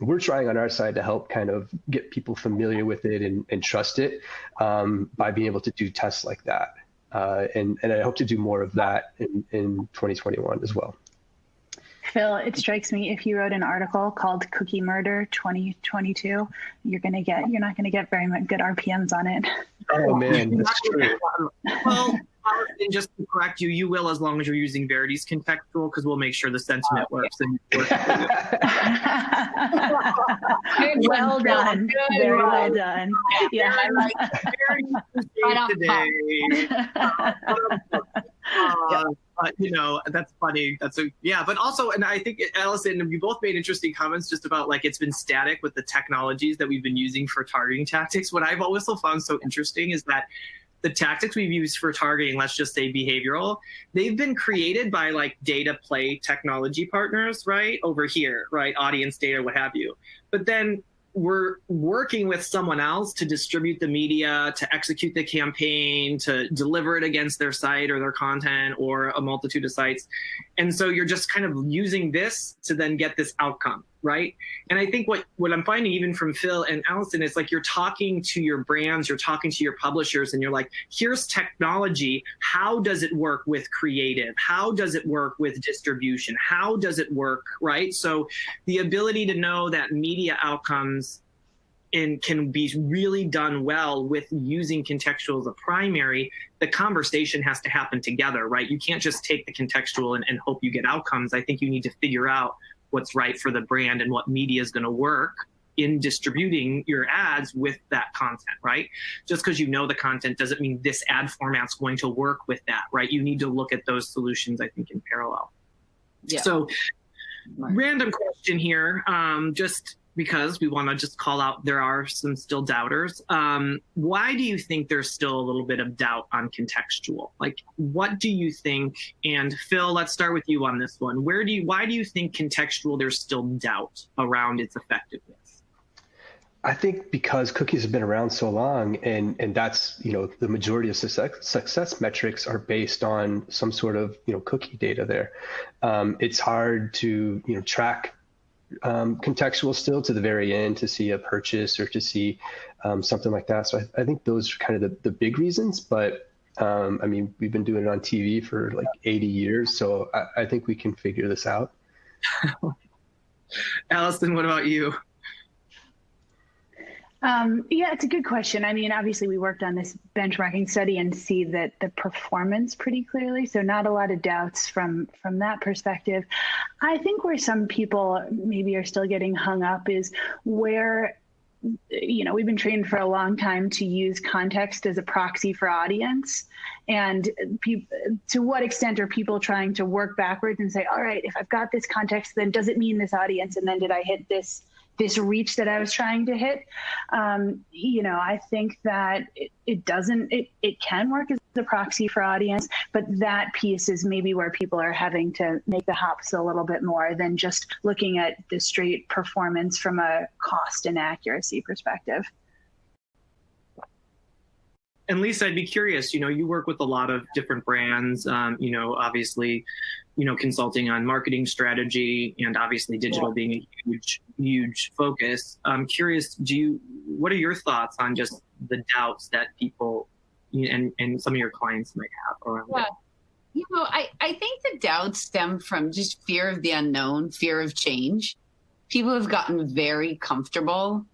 we're trying on our side to help kind of get people familiar with it and trust it by being able to do tests like that. And I hope to do more of that in 2021 as well. Phil, it strikes me if you wrote an article called Cookie Murder 2022, you're not going to get very much good RPMs on it. Oh man, that's true. Well, and just to correct you, you will, as long as you're using Verity's contextual, because we'll make sure the sentiment works. And well done. Very well done. Yeah. That's funny. But also, and I think, Allison, you both made interesting comments just about like it's been static with the technologies that we've been using for targeting tactics. What I've also found so interesting is that the tactics we've used for targeting, let's just say behavioral, they've been created by like data play technology partners, right? Over here, right? Audience data, what have you. But then we're working with someone else to distribute the media, to execute the campaign, to deliver it against their site or their content or a multitude of sites. And so you're just kind of using this to then get this outcome, right? And I think what I'm finding even from Phil and Allison is like you're talking to your brands, you're talking to your publishers, and you're like, here's technology. How does it work with creative? How does it work with distribution? How does it work, right? So the ability to know that media outcomes can be really done well with using contextual as a primary, the conversation has to happen together, right? You can't just take the contextual and hope you get outcomes. I think you need to figure out what's right for the brand and what media is going to work in distributing your ads with that content, right? Just because you know the content doesn't mean this ad format's going to work with that, right? You need to look at those solutions, I think, in parallel. Yeah. So random question here, just because we want to just call out, there are some still doubters. Why do you think there's still a little bit of doubt on contextual? Like, what do you think? And Phil, let's start with you on this one. Why do you think contextual, there's still doubt around its effectiveness? I think because cookies have been around so long, and that's, the majority of success metrics are based on some sort of, cookie data there. It's hard to, track contextual still to the very end to see a purchase or to see something like that. So I think those are kind of the big reasons, but we've been doing it on TV for like 80 years. So I think we can figure this out. Allison, what about you? Yeah, it's a good question. Obviously we worked on this benchmarking study and see that the performance pretty clearly. So not a lot of doubts from that perspective. I think where some people maybe are still getting hung up is where, we've been trained for a long time to use context as a proxy for audience. And to what extent are people trying to work backwards and say, all right, if I've got this context, then does it mean this audience? And then did I hit this reach that I was trying to hit? I think that it can work as a proxy for audience, but that piece is maybe where people are having to make the hops a little bit more than just looking at the straight performance from a cost and accuracy perspective. And Lisa, I'd be curious, you work with a lot of different brands, obviously, consulting on marketing strategy and obviously digital being a huge, huge focus. I'm curious, what are your thoughts on just the doubts that people and some of your clients might have around it? I think the doubts stem from just fear of the unknown, fear of change. People have gotten very comfortable.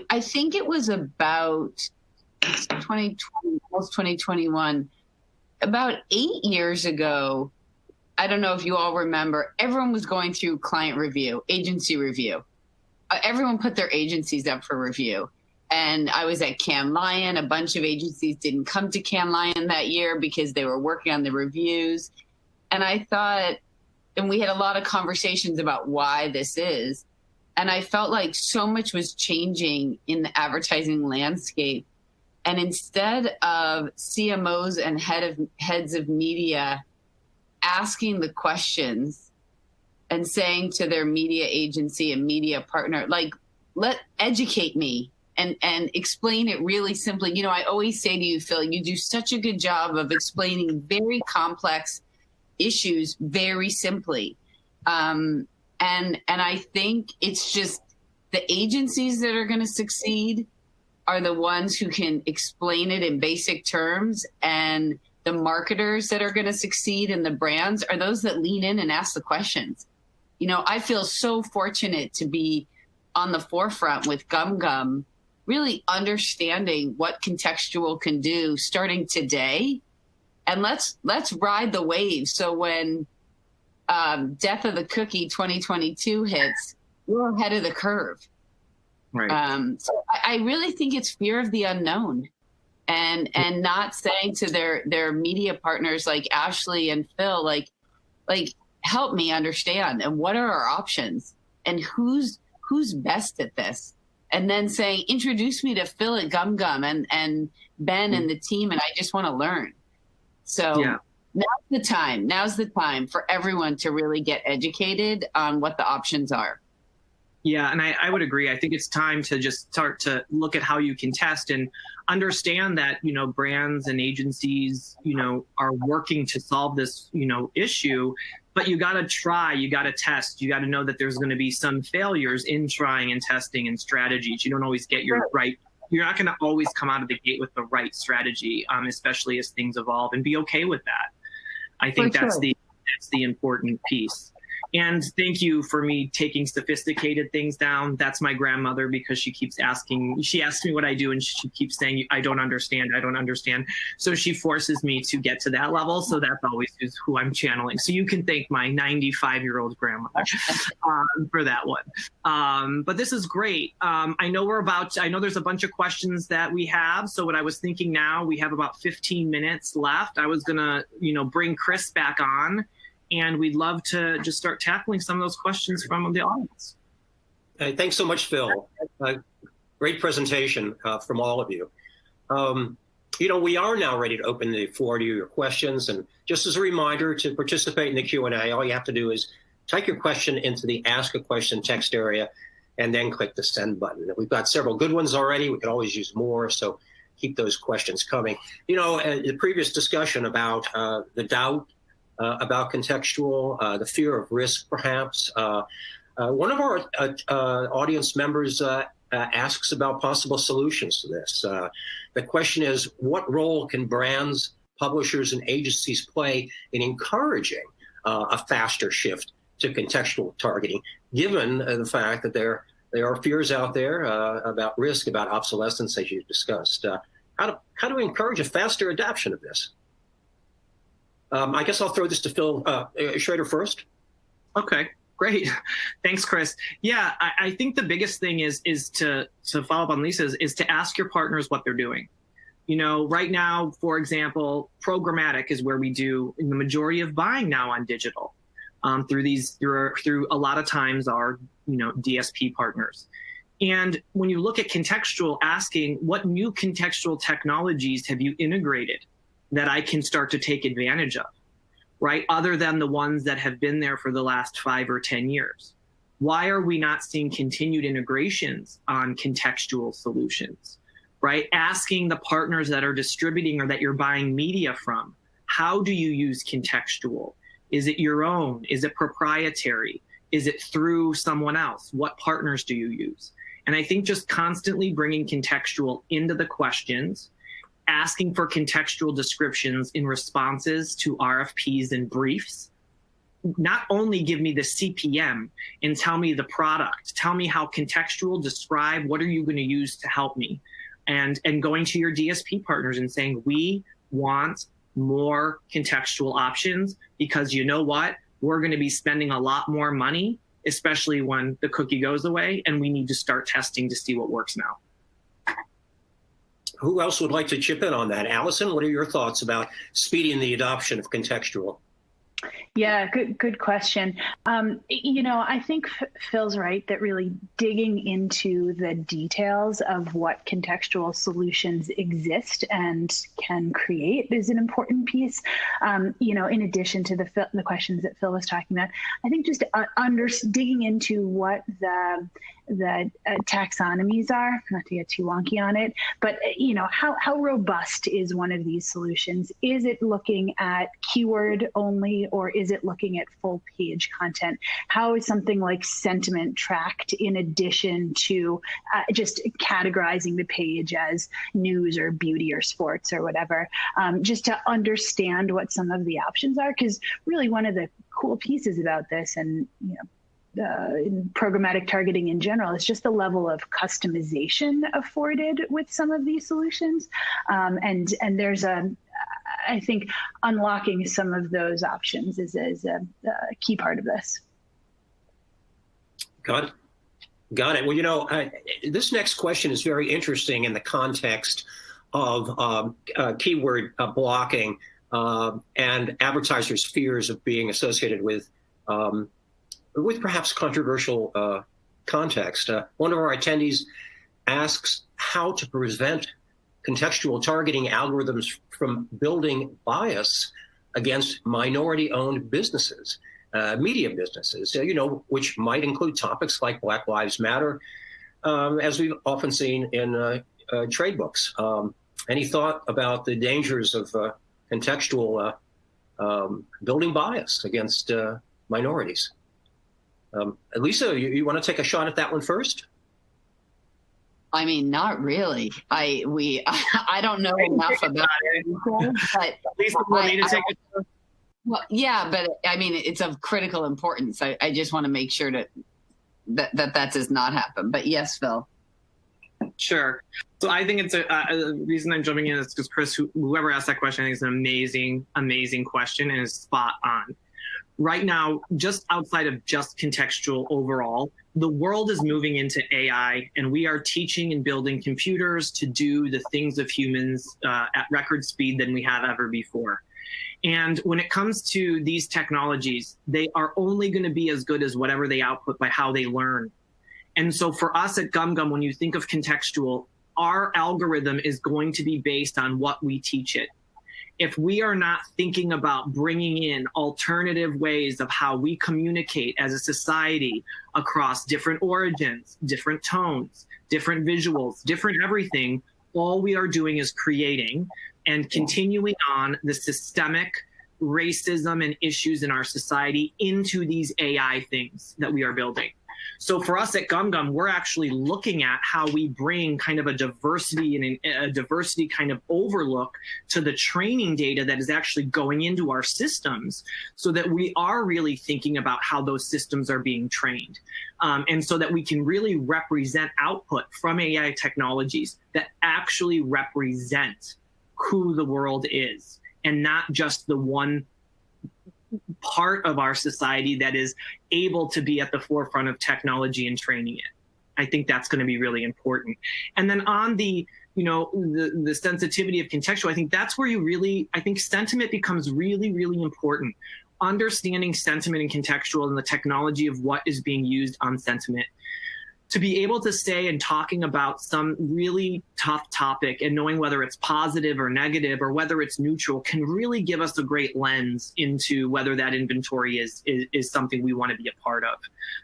I think it was about 2020, almost 2021, about 8 years ago. I don't know if you all remember, everyone was going through client review, agency review. Everyone put their agencies up for review. And I was at Cannes Lion. A bunch of agencies didn't come to Cannes Lion that year because they were working on the reviews. And I thought, and we had a lot of conversations about why this is. And I felt like so much was changing in the advertising landscape. And instead of CMOs and heads of media asking the questions and saying to their media agency and media partner, like, educate me and explain it really simply. I always say to you, Phil, you do such a good job of explaining very complex issues very simply. And I think it's just the agencies that are going to succeed are the ones who can explain it in basic terms, and the marketers that are going to succeed and the brands are those that lean in and ask the questions. I feel so fortunate to be on the forefront with GumGum, really understanding what contextual can do starting today. And let's ride the wave. So when Death of the Cookie 2022 hits, we're ahead of the curve. Right. So I really think it's fear of the unknown, and not saying to their media partners like Ashley and Phil, like help me understand, and what are our options, and who's best at this, and then saying introduce me to Phil at GumGum and Ben and the team, and I just want to learn. So yeah. Now's the time for everyone to really get educated on what the options are. Yeah, and I would agree. I think it's time to just start to look at how you can test and understand that, brands and agencies, are working to solve this, issue, but you got to try, you got to test, you got to know that there's going to be some failures in trying and testing and strategies. You don't always get your right. You're not going to always come out of the gate with the right strategy, especially as things evolve, and be okay with that. I think that's the important piece. And thank you for me taking sophisticated things down. That's my grandmother, because she keeps asking, she asks me what I do and she keeps saying, I don't understand. So she forces me to get to that level. So that's always who I'm channeling. So you can thank my 95-year-old grandmother for that one. But this is great. I know there's a bunch of questions that we have. So what I was thinking now, we have about 15 minutes left. I was gonna, bring Chris back on, and we'd love to just start tackling some of those questions from the audience. Thanks so much, Phil. Great presentation from all of you. We are now ready to open the floor to your questions. And just as a reminder, to participate in the Q&A, all you have to do is type your question into the Ask a Question text area and then click the Send button. We've got several good ones already. We could always use more, so keep those questions coming. The previous discussion about the doubt about contextual, the fear of risk, perhaps. One of our audience members asks about possible solutions to this. The question is, what role can brands, publishers, and agencies play in encouraging a faster shift to contextual targeting, given the fact that there are fears out there about risk, about obsolescence, as you discussed? How do we encourage a faster adoption of this? I guess I'll throw this to Phil Schraeder first. Okay, great. Thanks, Chris. Yeah, I think the biggest thing is to follow up on Lisa's, is to ask your partners what they're doing. Right now, for example, programmatic is where we do the majority of buying now on digital through a lot of times our DSP partners. And when you look at contextual, asking what new contextual technologies have you integrated that I can start to take advantage of, right? Other than the ones that have been there for the last 5 or 10 years. Why are we not seeing continued integrations on contextual solutions, right? Asking the partners that are distributing or that you're buying media from, how do you use contextual? Is it your own? Is it proprietary? Is it through someone else? What partners do you use? And I think just constantly bringing contextual into the questions, asking for contextual descriptions in responses to RFPs and briefs, not only give me the CPM and tell me the product, tell me how contextual, describe what are you going to use to help me, and going to your DSP partners and saying, we want more contextual options because you know what? We're going to be spending a lot more money, especially when the cookie goes away, and we need to start testing to see what works now. Who else would like to chip in on that? Allison, what are your thoughts about speeding the adoption of contextual? Yeah, good question. I think Phil's right that really digging into the details of what contextual solutions exist and can create is an important piece. In addition to the questions that Phil was talking about, I think just digging into what the taxonomies are, not to get too wonky on it, but how robust is one of these solutions? Is it looking at keyword only, or is it looking at full page content? How is something like sentiment tracked in addition to just categorizing the page as news or beauty or sports or whatever, just to understand what some of the options are? Because really one of the cool pieces about this, and in programmatic targeting in general, is just the level of customization afforded with some of these solutions. And there's I think unlocking some of those options is a key part of this. Got it. Well, this next question is very interesting in the context of keyword blocking and advertisers' fears of being associated with perhaps controversial context. One of our attendees asks how to prevent contextual targeting algorithms from building bias against minority-owned businesses, media businesses, which might include topics like Black Lives Matter, as we've often seen in trade books. Any thought about the dangers of contextual building bias against minorities? Lisa, you want to take a shot at that one first? I mean, not really. I don't know enough about it, but Lisa, want me to take a shot? Well, yeah, but I mean, it's of critical importance. I just want to make sure that does not happen. But yes, Phil. Sure. So I think it's the reason I'm jumping in is because Chris, whoever asked that question, I think it's an amazing, amazing question and is spot on. Right now, just outside of just contextual overall, the world is moving into AI, and we are teaching and building computers to do the things of humans at record speed than we have ever before. And when it comes to these technologies, they are only going to be as good as whatever they output by how they learn. And so for us at GumGum, when you think of contextual, our algorithm is going to be based on what we teach it. If we are not thinking about bringing in alternative ways of how we communicate as a society across different origins, different tones, different visuals, different everything, all we are doing is creating and continuing on the systemic racism and issues in our society into these AI things that we are building. So for us at GumGum, we're actually looking at how we bring kind of a diversity and a diversity kind of overlook to the training data that is actually going into our systems, so that we are really thinking about how those systems are being trained. And so that we can really represent output from AI technologies that actually represent who the world is, and not just the one part of our society that is able to be at the forefront of technology and training it. I think that's going to be really important. And then on the, the sensitivity of contextual, I think that's where I think sentiment becomes really, really important. Understanding sentiment and contextual and the technology of what is being used on sentiment. To be able to say and talking about some really tough topic and knowing whether it's positive or negative or whether it's neutral can really give us a great lens into whether that inventory is something we want to be a part of.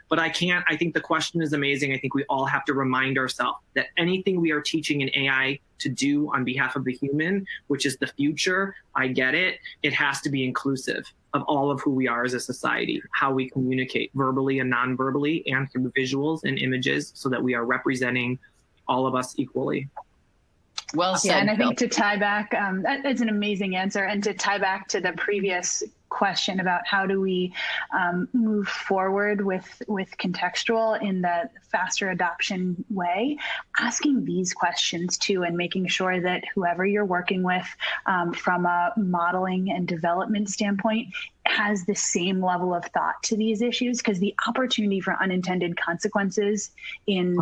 But I think the question is amazing. I think we all have to remind ourselves that anything we are teaching in AI to do on behalf of the human, which is the future. I get it. It has to be inclusive of all of who we are as a society, how we communicate verbally and non-verbally and through visuals and images so that we are representing all of us equally. Well said. Yeah, and I Phil. think to tie back, that is an amazing answer. And to tie back to the previous question about how do we move forward with contextual in the faster adoption way, asking these questions too, and making sure that whoever you're working with from a modeling and development standpoint has the same level of thought to these issues, because the opportunity for unintended consequences in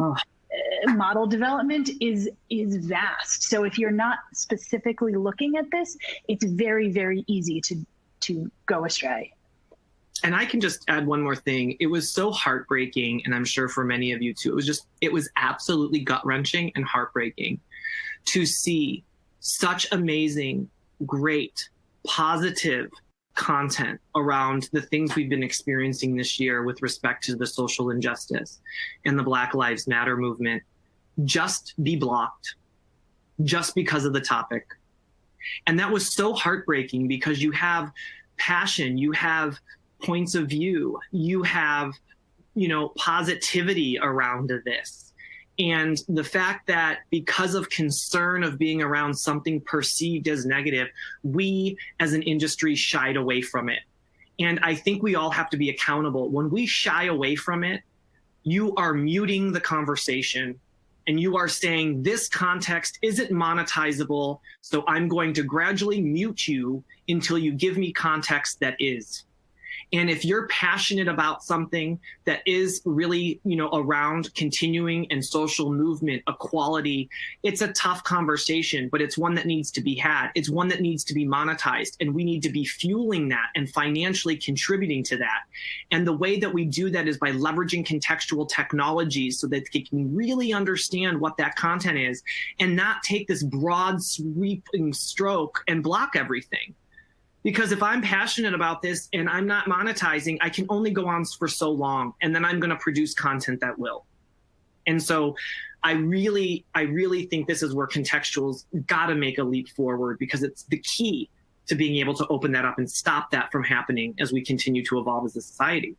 model development is vast. So if you're not specifically looking at this, it's very, very easy to go astray. And I can just add one more thing. It was so heartbreaking, and I'm sure for many of you too, it was absolutely gut-wrenching and heartbreaking to see such amazing, great, positive content around the things we've been experiencing this year with respect to the social injustice and the Black Lives Matter movement just be blocked just because of the topic. And that was so heartbreaking, because you have passion, you have points of view, you have, positivity around this. And the fact that because of concern of being around something perceived as negative, we as an industry shied away from it. And I think we all have to be accountable. When we shy away from it, you are muting the conversation and you are saying this context isn't monetizable, so I'm going to gradually mute you until you give me context that is. And if you're passionate about something that is really, around continuing and social movement, equality, it's a tough conversation, but it's one that needs to be had. It's one that needs to be monetized, and we need to be fueling that and financially contributing to that. And the way that we do that is by leveraging contextual technologies so that they can really understand what that content is and not take this broad sweeping stroke and block everything. Because if I'm passionate about this and I'm not monetizing, I can only go on for so long, and then I'm going to produce content that will. And so I really think this is where contextual's got to make a leap forward, because it's the key to being able to open that up and stop that from happening as we continue to evolve as a society.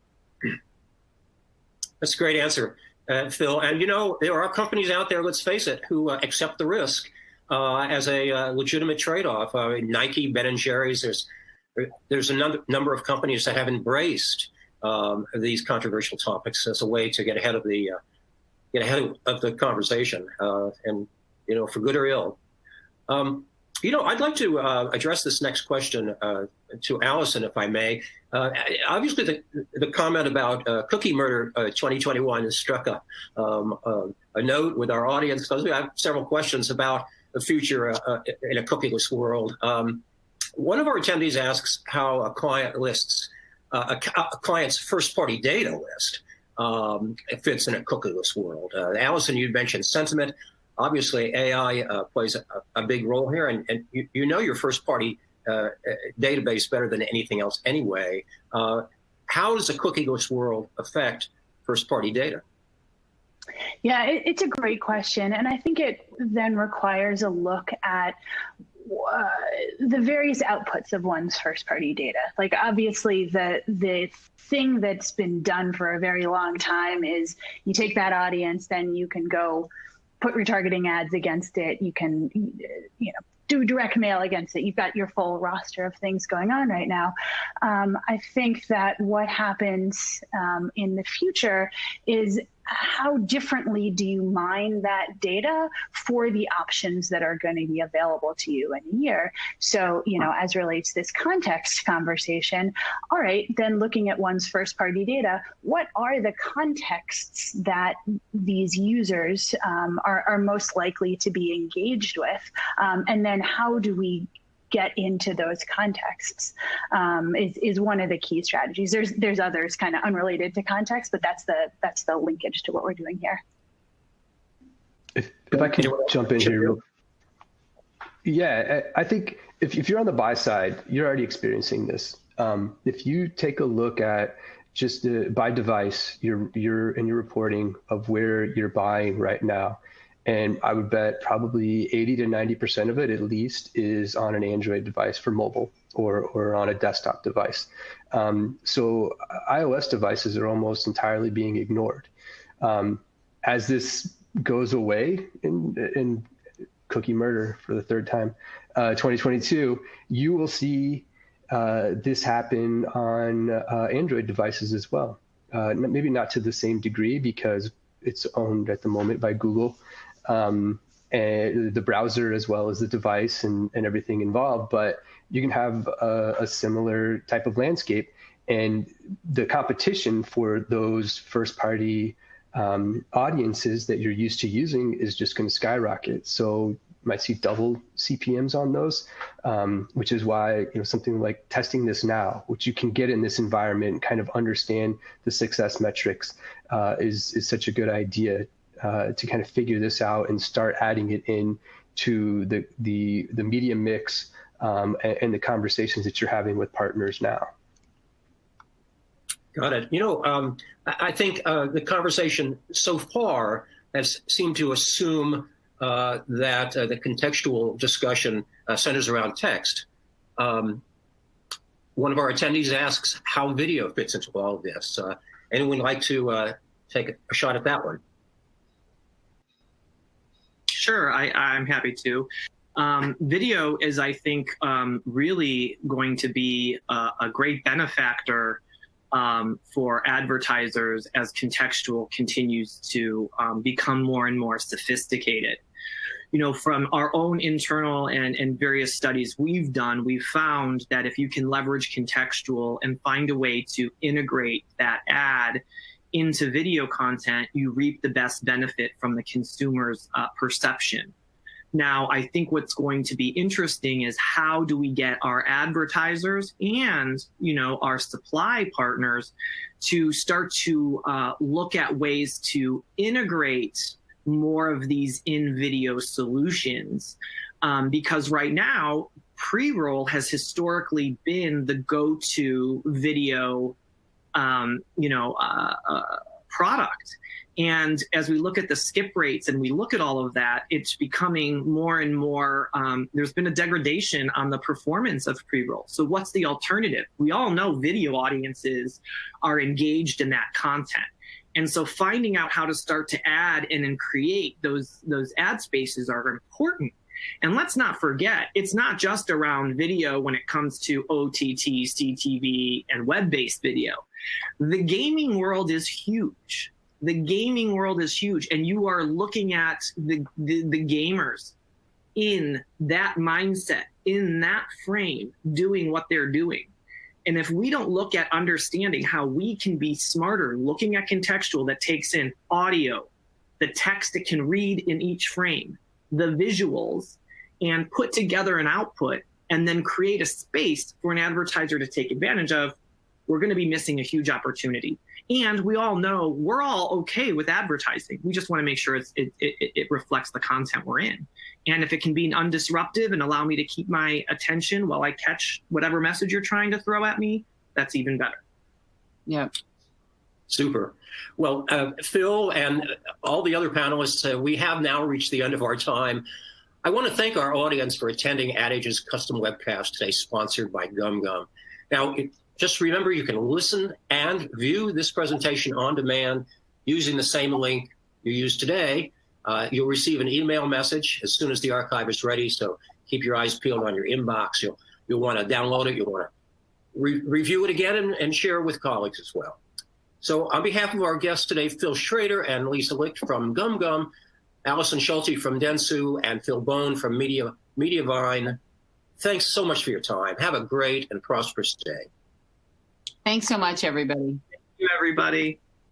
That's a great answer, Phil. And, there are companies out there, let's face it, who accept the risk as a legitimate trade-off. Nike, Ben & Jerry's, there's a number of companies that have embraced these controversial topics as a way to get ahead of the conversation, and for good or ill. I'd like to address this next question to Allison, if I may. Obviously, the comment about cookie murder 2021 has struck a note with our audience, because we have several questions about the future in a cookieless world. One of our attendees asks how a client lists a client's first-party data list fits in a cookieless world. Allison, you mentioned sentiment. Obviously, AI plays a big role here, and your first-party database better than anything else anyway. How does a cookieless world affect first-party data? Yeah, it's a great question. And I think it then requires a look at the various outputs of one's first-party data. Like, obviously, the thing that's been done for a very long time is you take that audience, then you can go put retargeting ads against it. You can, do direct mail against it. You've got your full roster of things going on right now. I think that what happens in the future is how differently do you mine that data for the options that are going to be available to you in a year? So, as relates to this context conversation, all right, then looking at one's first party data, what are the contexts that these users are most likely to be engaged with? And then how do we get into those contexts is one of the key strategies. There's others kind of unrelated to context, but that's the linkage to what we're doing here. If I could jump in here. Yeah, I think if you're on the buy side, you're already experiencing this. If you take a look at just by device, your reporting of where you're buying right now, And I would bet probably 80 to 90% of it, at least, is on an Android device for mobile or on a desktop device. So iOS devices are almost entirely being ignored. As this goes away in cookie murder for the third time, 2022, you will see this happen on Android devices as well. Maybe not to the same degree because it's owned at the moment by Google, and the browser as well as the device and everything involved. But you can have a similar type of landscape, and the competition for those first-party audiences that you're used to using is just going to skyrocket. So you might see double CPMs on those, which is why something like testing this now, which you can get in this environment, kind of understand the success metrics, is such a good idea to kind of figure this out and start adding it in to the media mix and the conversations that you're having with partners now. Got it. I think the conversation so far has seemed to assume that the contextual discussion centers around text. One of our attendees asks how video fits into all of this. Anyone like to take a shot at that one? Sure, I'm happy to. Video is, I think, really going to be a great benefactor for advertisers as contextual continues to become more and more sophisticated. From our own internal and various studies we've done, we've found that if you can leverage contextual and find a way to integrate that ad into video content, you reap the best benefit from the consumer's perception. Now, I think what's going to be interesting is how do we get our advertisers and, our supply partners to start to look at ways to integrate more of these in-video solutions. Because right now, pre-roll has historically been the go-to video, product. And as we look at the skip rates and we look at all of that, it's becoming more and more, there's been a degradation on the performance of pre-roll. So what's the alternative? We all know video audiences are engaged in that content. And so finding out how to start to add and then create those ad spaces are important. And let's not forget, it's not just around video when it comes to OTT, CTV, and web-based video. The gaming world is huge. The gaming world is huge, and you are looking at the gamers in that mindset, in that frame, doing what they're doing. And if we don't look at understanding how we can be smarter, looking at contextual that takes in audio, the text it can read in each frame, the visuals, and put together an output, and then create a space for an advertiser to take advantage of, we're going to be missing a huge opportunity. And we all know we're all okay with advertising. We just want to make sure it reflects the content we're in. And if it can be undisruptive and allow me to keep my attention while I catch whatever message you're trying to throw at me, that's even better. Yeah. Super. Well, Phil and all the other panelists, we have now reached the end of our time. I want to thank our audience for attending Ad Age's custom webcast today, sponsored by GumGum. Now, just remember, you can listen and view this presentation on demand using the same link you used today. You'll receive an email message as soon as the archive is ready, so keep your eyes peeled on your inbox. You'll want to download it. You'll want to review it again and share it with colleagues as well. So on behalf of our guests today, Phil Schraeder and Lisa Licht from GumGum, Allison Schulte from Dentsu, and Phil Bohn from Mediavine, thanks so much for your time. Have a great and prosperous day. Thanks so much, everybody. Thank you, everybody.